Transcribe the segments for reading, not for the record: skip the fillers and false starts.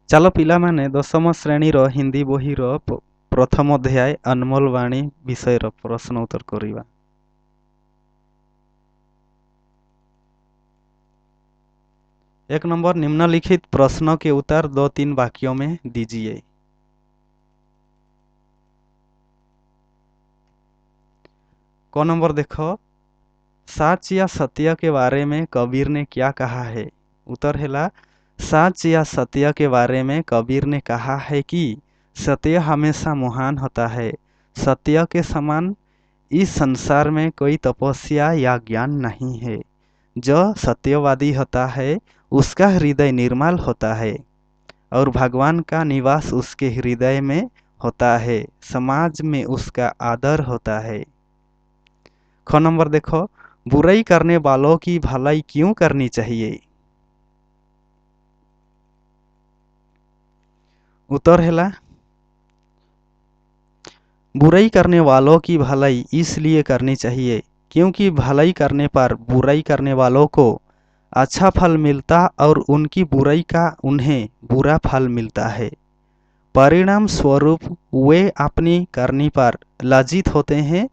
चलो पिला माने दशम श्रेणी रो हिंदी बही रो प्रथम अध्याय अनमोल वाणी विषय रो प्रश्न उत्तर करिवा। एक नंबर, निम्नलिखित प्रश्नों के उत्तर दो तीन वाक्यों में दीजिए। क नंबर देखो, सच या सत्य के बारे में कबीर ने क्या कहा है। उत्तर हैला, सच या सत्य के बारे में कबीर ने कहा है कि सत्य हमेशा महान होता है। सत्य के समान इस संसार में कोई तपस्या या ज्ञान नहीं है। जो सत्यवादी होता है उसका हृदय निर्मल होता है और भगवान का निवास उसके हृदय में होता है। समाज में उसका आदर होता है। ख नंबर देखो, बुराई करने वालों की भलाई क्यों करनी चाहिए। उत्तर हैला, बुराई करने वालों की भलाई इसलिए करनी चाहिए क्योंकि भलाई करने पर बुराई करने वालों को अच्छा फल मिलता और उनकी बुराई का उन्हें बुरा फल मिलता है। परिणाम स्वरूप वे अपनी करनी पर लज्जित होते हैं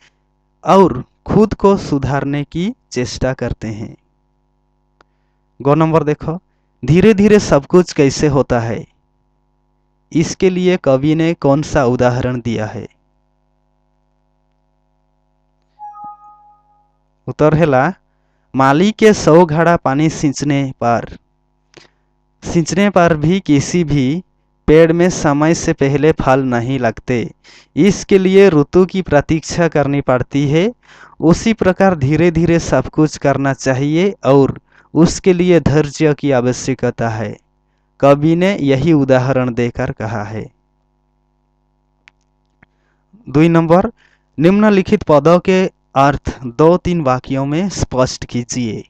और खुद को सुधारने की चेष्टा करते हैं। गौ नंबर देखो, धीरे धीरे सब कुछ कैसे होता है। इसके लिए कवि ने कौन सा उदाहरण दिया है। उत्तर हैला, माली के 100 घड़ा पानी सींचने पर भी किसी भी पेड़ में समय से पहले फल नहीं लगते। इसके लिए ऋतु की प्रतीक्षा करनी पड़ती है। उसी प्रकार धीरे धीरे सब कुछ करना चाहिए और उसके लिए धैर्य की आवश्यकता है। कवि ने यही उदाहरण देकर कहा है। 2 नंबर, निम्नलिखित पदों के अर्थ 2-3 वाक्यों में स्पष्ट कीजिए।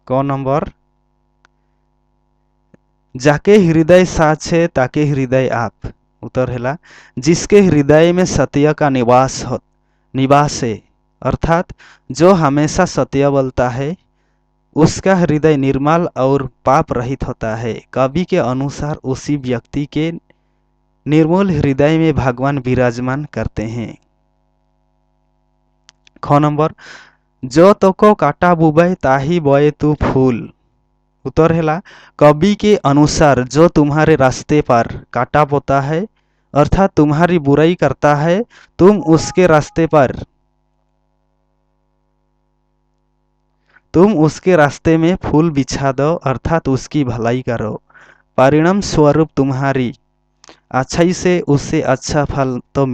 क नंबर, जाके हृदय साच है ताके हृदय आप। उत्तर हैला, जिसके हृदय में सत्य का निवास है, अर्थात जो हमेशा सत्य बोलता है उसका हृदय निर्मल और पाप रहित होता है। कवि के अनुसार उसी व्यक्ति के निर्मल हृदय में भगवान विराजमान करते हैं। ख नंबर, जो तो को काटा बुबे ताही बोए तू फूल। उत्तर हैला, कवि के अनुसार जो तुम्हारे रास्ते पर काटा बोता है अर्थात तुम्हारी बुराई करता है, तुम उसके रास्ते में फूल बिछा दो अर्थात उसकी भलाई करो। परिणाम स्वरूप तुम्हारी अच्छाई से उससे अच्छा फल तो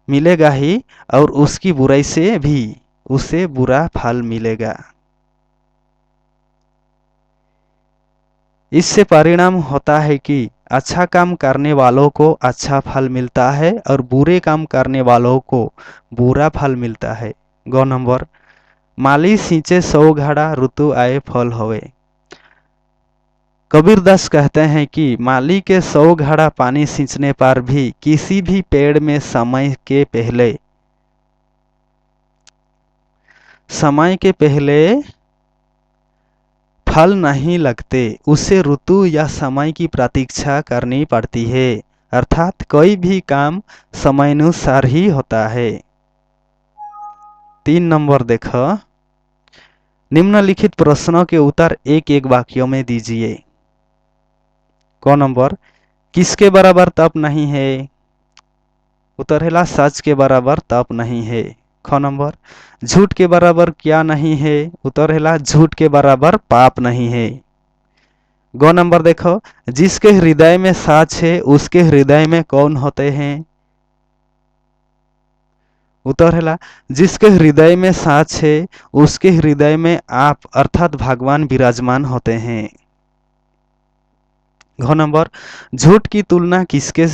मिलेगा ही और उसकी बुराई से भी उसे बुरा फल मिलेगा। इससे परिणाम होता है कि अच्छा काम करने वालों को अच्छा फल मिलता है और बुरे काम करने वालों को बुरा फल मिलता है। गौ नंबर, माली सींचे 100 घड़ा ऋतु आए फल होवे। कबीरदास कहते हैं कि माली के 100 घड़ा पानी सींचने पर भी किसी भी पेड़ में समय के पहले फल नहीं लगते। उसे ऋतु या समय की प्रतीक्षा करनी पड़ती है अर्थात कोई भी काम समयानुसार ही होता है। 3 नंबर देखो, निम्नलिखित प्रश्नों के उत्तर एक एक वाक्यों में दीजिए। क नंबर, किसके बराबर तप नहीं है। उत्तर हैला, सच के बराबर तप नहीं है। ख नंबर, झूठ के बराबर क्या नहीं है। उत्तर हैला, झूठ के बराबर पाप नहीं है। गौ नंबर देखो, जिसके हृदय में सच है उसके हृदय में कौन होते हैं। उत्तर हैला, जिसके हृदय में सच है उसके हृदय में आप अर्थात भगवान विराजमान होते हैं। घ नंबर, झूठ की तुलना किसके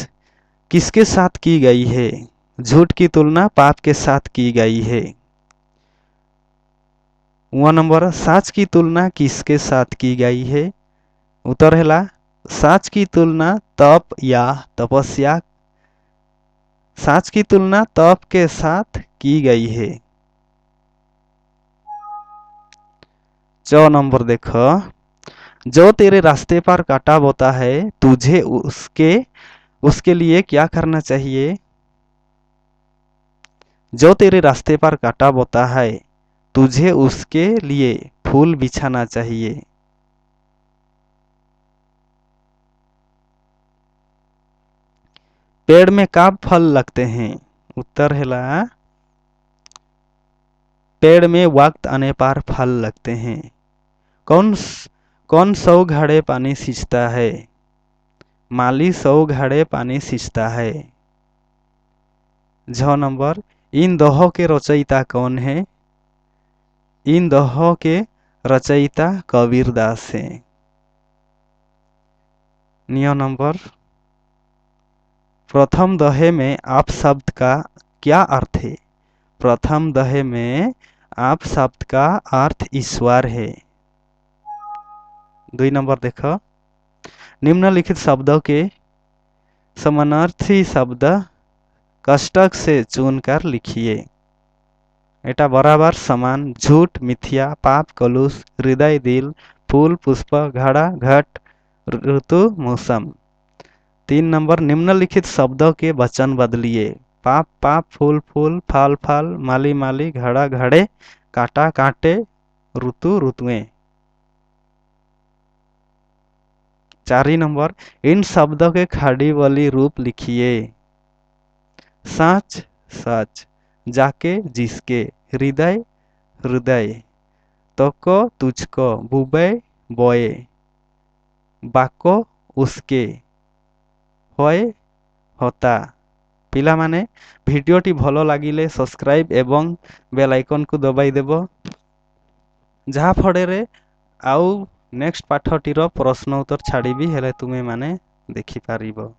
साथ की गई है। झूठ की तुलना पाप के साथ की गई है। व नंबर, सच की तुलना किसके साथ की गई है। उत्तर हैला, सच की तुलना तप के साथ की गई है। च नंबर देखो, जो तेरे रास्ते पर काटा बोता है तुझे उसके उसके लिए क्या करना चाहिए? जो तेरे रास्ते पर काटा बोता है तुझे उसके लिए फूल बिछाना चाहिए। पेड़ में कब फल लगते हैं? उत्तर है पेड़ में वक्त आने पर फल लगते हैं। कौन कौन 100 घड़े पानी सींचता है? माली 100 घड़े पानी सींचता है। छ नंबर, इन दोहों के रचयिता कौन है? इन दोहों के रचयिता कबीर दास है। 9 नंबर, प्रथम दोहे में आप शब्द का क्या अर्थ है? प्रथम दोहे में आप शब्द का अर्थ ईश्वर है। 2 नंबर देखो, निम्नलिखित शब्दों के समानार्थी शब्द कष्टक से चुनकर लिखिए। एटा बराबर, समान, झूठ, मिथ्या, पाप, कलुष, हृदय, दिल, फूल, पुष्प, घड़ा, घट, ऋतु, मौसम। 3 नंबर, निम्नलिखित शब्दों के वचन बदलिए। पाप पाप, फूल फूल, फल फल, माली माली, घड़ा घड़े, काटा कांटे, ऋतु ऋतुएं। 4 नंबर, इन शब्दों के खड़ी बोली रूप लिखिए। सच सच, जाके जिसके, हृदय हृदय, तोको तुझको, बुबे बोए, बाको उसके, होए होता। पिलामाने भिडियोटी भलो लागिले सब्सक्राइब एवं बेल आइकन को दबाई देबो, जहा फड़े आउ नेक्स्ट पाठटीर प्रश्न उत्तर छाड़बी हेले तुमे माने देखि पारिबो।